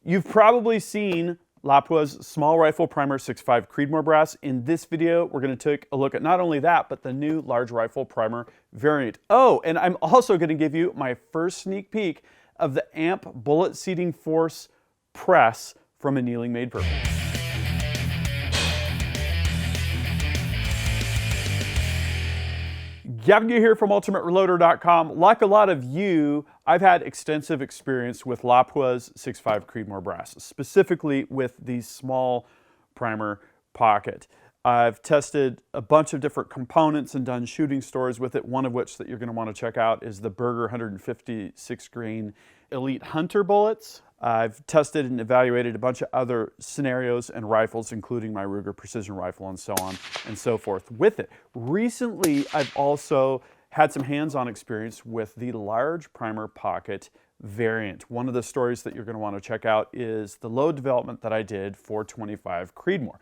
You've probably seen Lapua's small rifle primer 6.5 Creedmoor brass. In this video, we're going to take a look at not only that, but the new large rifle primer variant. Oh, and I'm also going to give you my first sneak peek of the AMP Bullet Seating Force press from Annealing Made Perfect. Gavin Yu here from UltimateReloader.com. Like a lot of you, I've had extensive experience with Lapua's 6.5 Creedmoor brass, specifically with the small primer pocket. I've tested a bunch of different components and done shooting stores with it, one of which that you're going to want to check out is the Berger 156 grain Elite Hunter bullets. I've tested and evaluated a bunch of other scenarios and rifles, including my Ruger Precision Rifle and so on and so forth with it. Recently, I've also had some hands-on experience with the large primer pocket variant. One of the stories that you're going to want to check out is the load development that I did for 25 Creedmoor.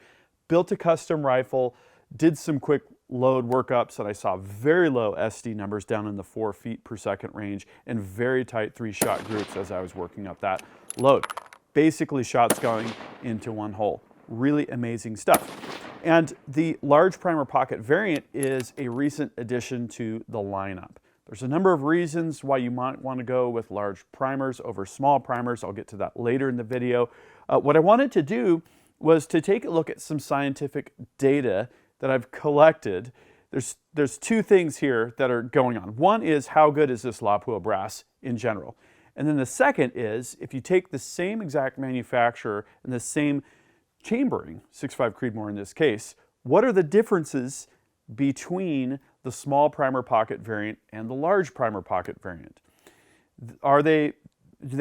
Built a custom rifle, did some quick load workups, and I saw very low SD numbers down in the 4 feet per second range and very tight 3-shot groups as I was working up that load. Basically shots going into one hole. Really amazing stuff. And the large primer pocket variant is a recent addition to the lineup. There's a number of reasons why you might want to go with large primers over small primers. I'll get to that later in the video. What I wanted to do was to take a look at some scientific data that I've collected. There's two things here that are going on. One is how good is this Lapua brass in general? And then the second is if you take the same exact manufacturer and the same chambering, 6.5 Creedmoor in this case, what are the differences between the small primer pocket variant and the large primer pocket variant? Do they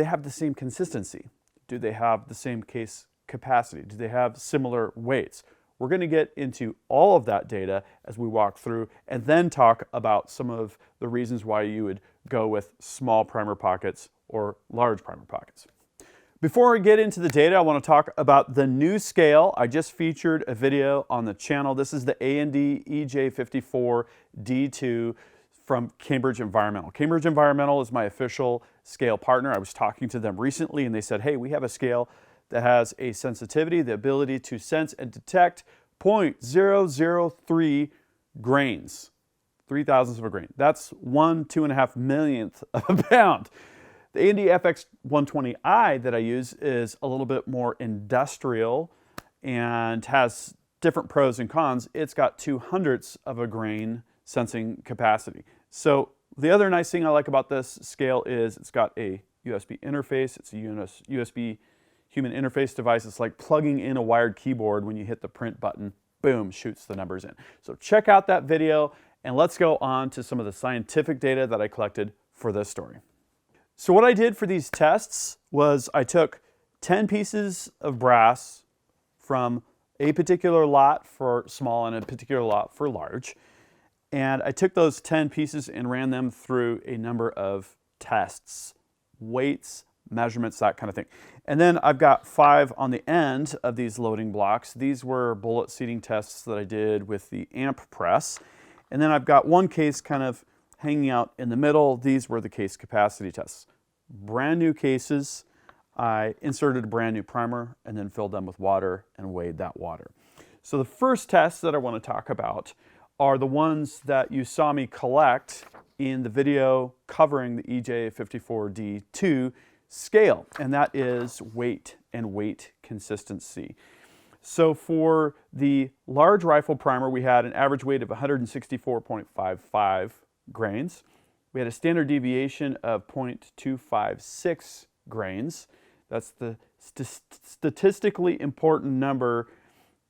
have the same consistency? Do they have the same case capacity? Do they have similar weights? We're going to get into all of that data as we walk through and then talk about some of the reasons why you would go with small primer pockets or large primer pockets. Before we get into the data, I want to talk about the new scale. I just featured a video on the channel. This is the A&D EJ54 D2 from Cambridge Environmental. Cambridge Environmental is my official scale partner. I was talking to them recently and they said, hey, we have a scale that has a sensitivity, the ability to sense and detect 0.003 grains, 0.003 of a grain. That's 1/2.5 millionth of a pound. The A&D FX120i that I use is a little bit more industrial and has different pros and cons. It's got 0.02 of a grain sensing capacity. So the other nice thing I like about this scale is it's got a USB interface. It's a USB human interface device. It's like plugging in a wired keyboard. When you hit the print button, boom, shoots the numbers in. So check out that video and let's go on to some of the scientific data that I collected for this story. So what I did for these tests was I took 10 pieces of brass from a particular lot for small and a particular lot for large. And I took those 10 pieces and ran them through a number of tests, weights, measurements, that kind of thing. And then I've got 5 on the end of these loading blocks. These were bullet seating tests that I did with the AMP press. And then I've got one case kind of hanging out in the middle. These were the case capacity tests. Brand new cases. I inserted a brand new primer and then filled them with water and weighed that water. So the first tests that I want to talk about are the ones that you saw me collect in the video covering the EJ54D2 scale, and that is weight and weight consistency. So for the large rifle primer, we had an average weight of 164.55 grains. We had a standard deviation of 0.256 grains. That's the statistically important number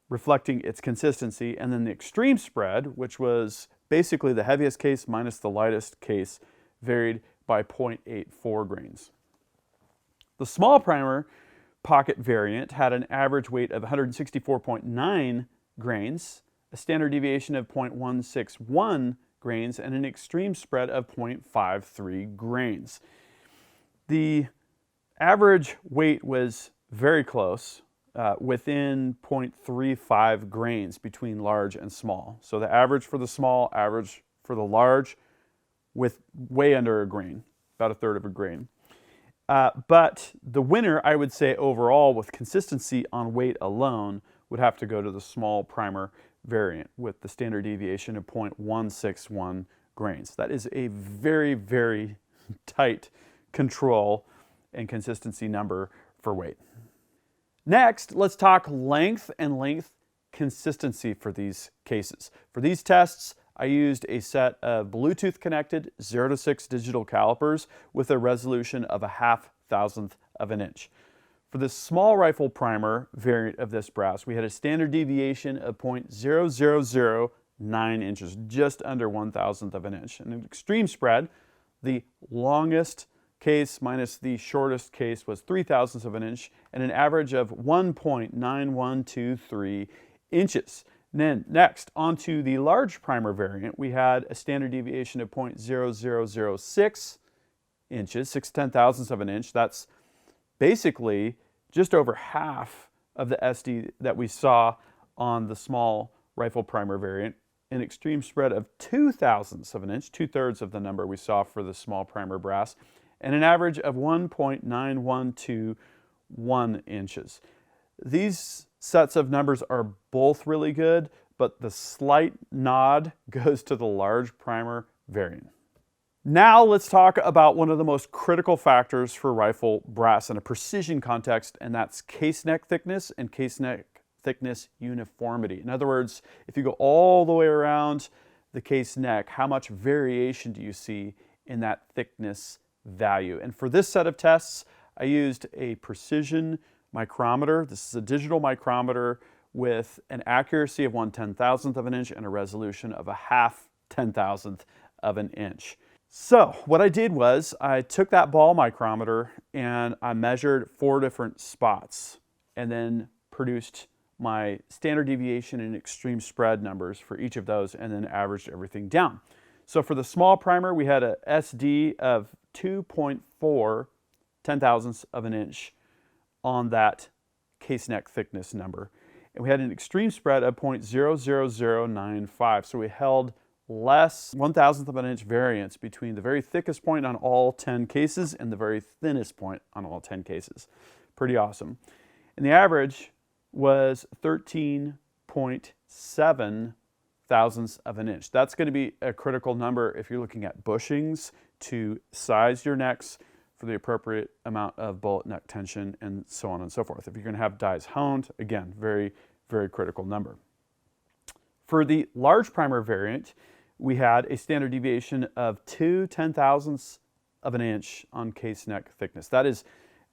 reflecting its consistency. And then the extreme spread, which was basically the heaviest case minus the lightest case, varied by 0.84 grains. The small primer pocket variant had an average weight of 164.9 grains, a standard deviation of 0.161 grains, and an extreme spread of 0.53 grains. The average weight was very close, within 0.35 grains between large and small. So the average for the small, average for the large, with way under a grain, about 1/3 of a grain. But the winner, I would say overall, with consistency on weight alone, would have to go to the small primer variant with the standard deviation of 0.161 grains. That is a very, very tight control and consistency number for weight. Next, let's talk length and length consistency for these cases. For these tests, I used a set of Bluetooth connected 0 to 6 digital calipers with a resolution of a 0.005 of an inch. For the small rifle primer variant of this brass, we had a standard deviation of 0.0009 inches, just under 1/1000th of an inch. And an extreme spread, the longest case minus the shortest case was 0.003 of an inch, and an average of 1.9123 inches. And then next, onto the large primer variant, we had a standard deviation of 0.0006 inches, 6/10,000ths of an inch. That's basically just over half of the SD that we saw on the small rifle primer variant. An extreme spread of 0.002 of an inch, 2/3 of the number we saw for the small primer brass, and an average of 1.9121 inches. These sets of numbers are both really good, but the slight nod goes to the large primer variant. Now let's talk about one of the most critical factors for rifle brass in a precision context, and that's case neck thickness and case neck thickness uniformity. In other words, if you go all the way around the case neck, how much variation do you see in that thickness value? And for this set of tests, I used a precision micrometer. This is a digital micrometer with an accuracy of 1/10,000th of an inch and a resolution of a 0.5/10,000th of an inch. So what I did was I took that ball micrometer and I measured 4 different spots and then produced my standard deviation and extreme spread numbers for each of those and then averaged everything down. So for the small primer, we had a SD of 2.4/10,000ths of an inch on that case neck thickness number. And we had an extreme spread of 0.00095. So we held less 1/1000th of an inch variance between the very thickest point on all 10 cases and the very thinnest point on all 10 cases. Pretty awesome. And the average was 13.7 thousandths of an inch. That's going to be a critical number if you're looking at bushings to size your necks for the appropriate amount of bullet neck tension and so on and so forth. If you're going to have dies honed, again, very, very critical number. For the large primer variant, we had a standard deviation of 2/10,000ths of an inch on case neck thickness. That is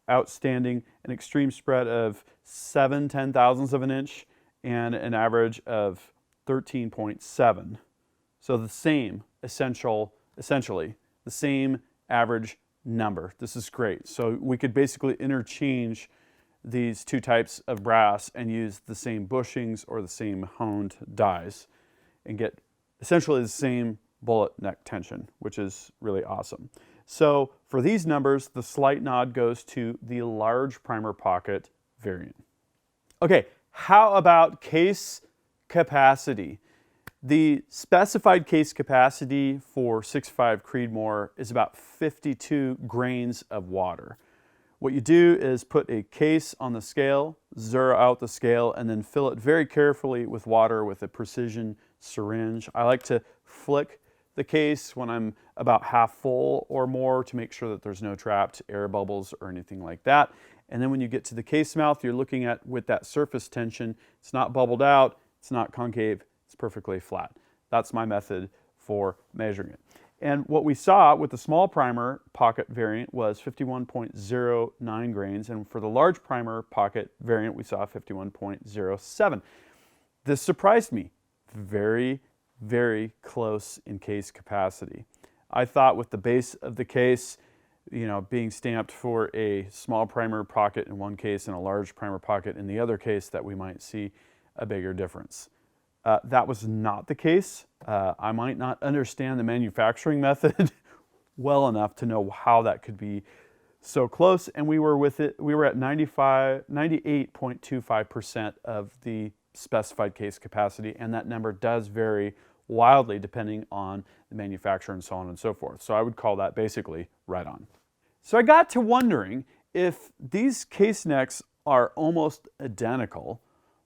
outstanding. An extreme spread of 7/10,000ths of an inch and an average of 13.7. So the same, essentially, the same average number. This is great. So we could basically interchange these two types of brass and use the same bushings or the same honed dies and get essentially the same bullet neck tension, which is really awesome. So for these numbers, the slight nod goes to the large primer pocket variant. Okay, how about case capacity? The specified case capacity for 6.5 Creedmoor is about 52 grains of water. What you do is put a case on the scale, zero out the scale, and then fill it very carefully with water with a precision syringe. I like to flick the case when I'm about half full or more to make sure that there's no trapped air bubbles or anything like that. And then when you get to the case mouth, you're looking at with that surface tension. It's not bubbled out, it's not concave, it's perfectly flat. That's my method for measuring it. And what we saw with the small primer pocket variant was 51.09 grains, and for the large primer pocket variant, we saw 51.07. This surprised me. Very, very close in case capacity. I thought with the base of the case, being stamped for a small primer pocket in one case and a large primer pocket in the other case, that we might see a bigger difference. That was not the case. I might not understand the manufacturing method well enough to know how that could be so close. And we were at 98.25% of the specified case capacity, and that number does vary wildly depending on the manufacturer and so on and so forth. So I would call that basically right on. So I got to wondering, if these case necks are almost identical,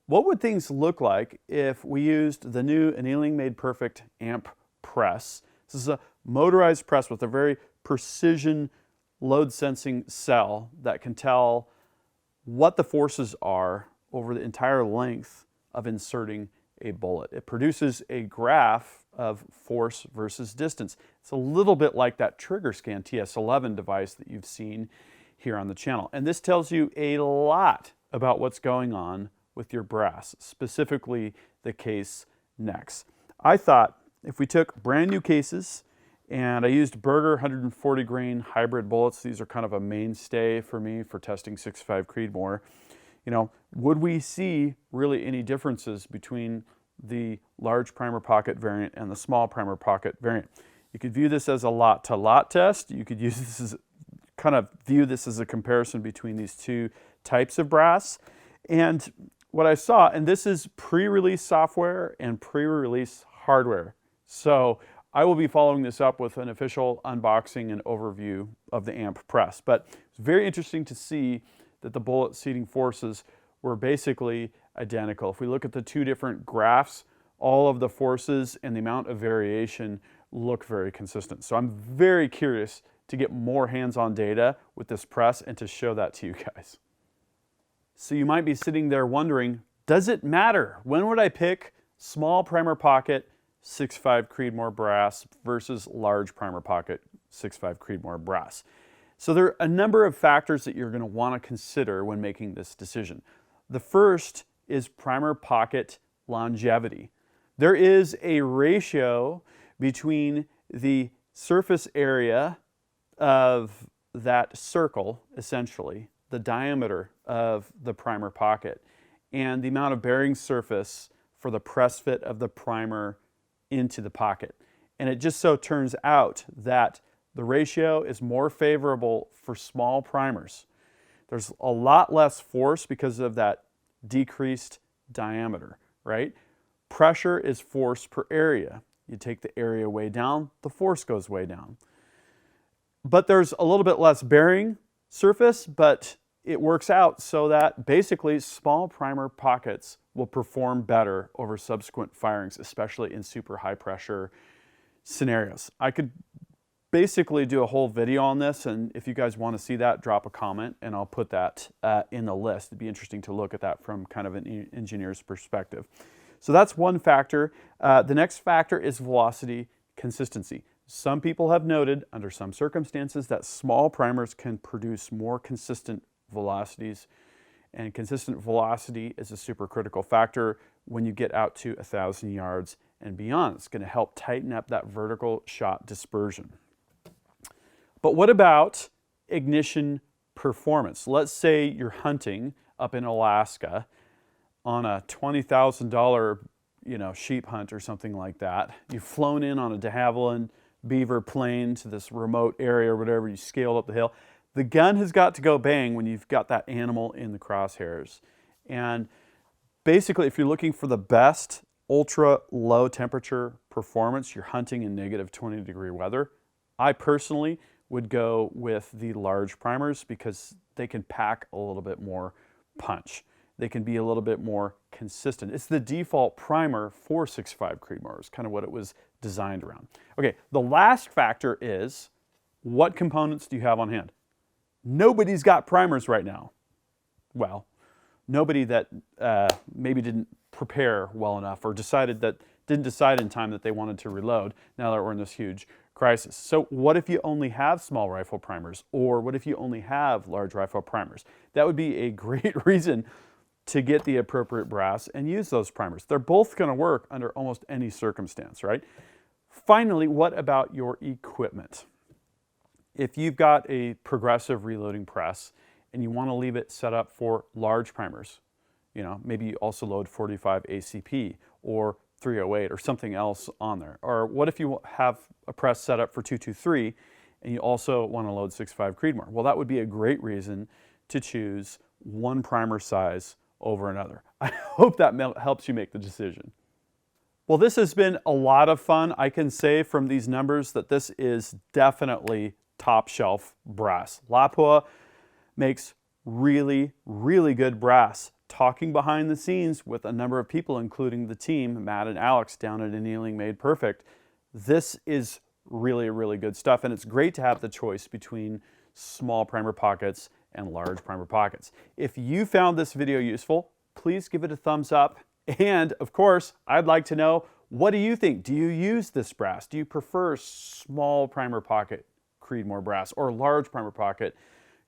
what would things look like if we used the new Annealing Made Perfect amp press? This is a motorized press with a very precision load sensing cell that can tell what the forces are over the entire length of inserting a bullet. It produces a graph of force versus distance. It's a little bit like that TriggerScan TS11 device that you've seen here on the channel. And this tells you a lot about what's going on with your brass, specifically the case necks. I thought if we took brand new cases, and I used Berger 140 grain hybrid bullets. These are kind of a mainstay for me for testing 6.5 Creedmoor. You know, would we see really any differences between the large primer pocket variant and the small primer pocket variant? You could view this as a lot to lot test. You could use this as view this as a comparison between these two types of brass. And what I saw, and this is pre-release software and pre-release hardware. So I will be following this up with an official unboxing and overview of the amp press. But it's very interesting to see that the bullet seating forces were basically identical. If we look at the two different graphs, all of the forces and the amount of variation look very consistent. So I'm very curious to get more hands-on data with this press and to show that to you guys. So you might be sitting there wondering, does it matter? When would I pick small primer pocket 6.5 Creedmoor brass versus large primer pocket 6.5 Creedmoor brass? So there are a number of factors that you're going to want to consider when making this decision. The first is primer pocket longevity. There is a ratio between the surface area of that circle, essentially, the diameter of the primer pocket, and the amount of bearing surface for the press fit of the primer into the pocket. And it just so turns out that the ratio is more favorable for small primers. There's a lot less force because of that decreased diameter, right? Pressure is force per area. You take the area way down, the force goes way down. But there's a little bit less bearing surface, but it works out so that basically small primer pockets will perform better over subsequent firings, especially in super high pressure scenarios. I could basically do a whole video on this, and if you guys want to see that, drop a comment and I'll put that in the list. It'd be interesting to look at that from kind of an engineer's perspective. So that's one factor. The next factor is velocity consistency. Some people have noted under some circumstances that small primers can produce more consistent velocities, and consistent velocity is a supercritical factor when you get out to 1,000 yards and beyond. It's going to help tighten up that vertical shot dispersion. But what about ignition performance? Let's say you're hunting up in Alaska on a $20,000 sheep hunt or something like that. You've flown in on a de Havilland Beaver plane to this remote area or whatever, you scaled up the hill. The gun has got to go bang when you've got that animal in the crosshairs. And basically, if you're looking for the best ultra low temperature performance, you're hunting in negative 20-degree weather. I personally would go with the large primers because they can pack a little bit more punch. They can be a little bit more consistent. It's the default primer for 6.5 Creedmoor. It's kind of what it was designed around. Okay, the last factor is what components do you have on hand? Nobody's got primers right now. Well, nobody that maybe didn't prepare well enough or didn't decide in time that they wanted to reload now that we're in this huge crisis. So what if you only have small rifle primers, or what if you only have large rifle primers? That would be a great reason to get the appropriate brass and use those primers. They're both going to work under almost any circumstance, right? Finally, what about your equipment? If you've got a progressive reloading press and you want to leave it set up for large primers, maybe you also load 45 ACP or 308 or something else on there. Or what if you have a press set up for 223 and you also want to load 6.5 Creedmoor? Well, that would be a great reason to choose one primer size over another. I hope that helps you make the decision. Well, this has been a lot of fun. I can say from these numbers that this is definitely top shelf brass. Lapua makes really, really good brass. Talking behind the scenes with a number of people, including the team, Matt and Alex down at Annealing Made Perfect, this is really, really good stuff. And it's great to have the choice between small primer pockets and large primer pockets. If you found this video useful, please give it a thumbs up. And of course, I'd like to know, what do you think? Do you use this brass? Do you prefer small primer pocket Creedmoor brass or large primer pocket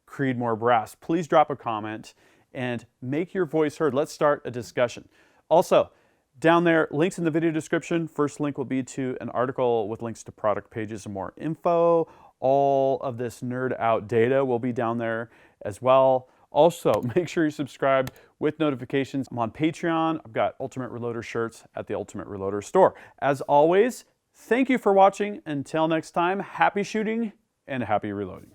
Creedmoor brass? Please drop a comment and make your voice heard. Let's start a discussion. Also, down there, links in the video description. First link will be to an article with links to product pages and more info. All of this nerd out data will be down there as well. Also, make sure you subscribe with notifications. I'm on Patreon. I've got Ultimate Reloader shirts at the Ultimate Reloader store. As always, thank you for watching. Until next time, happy shooting and happy reloading.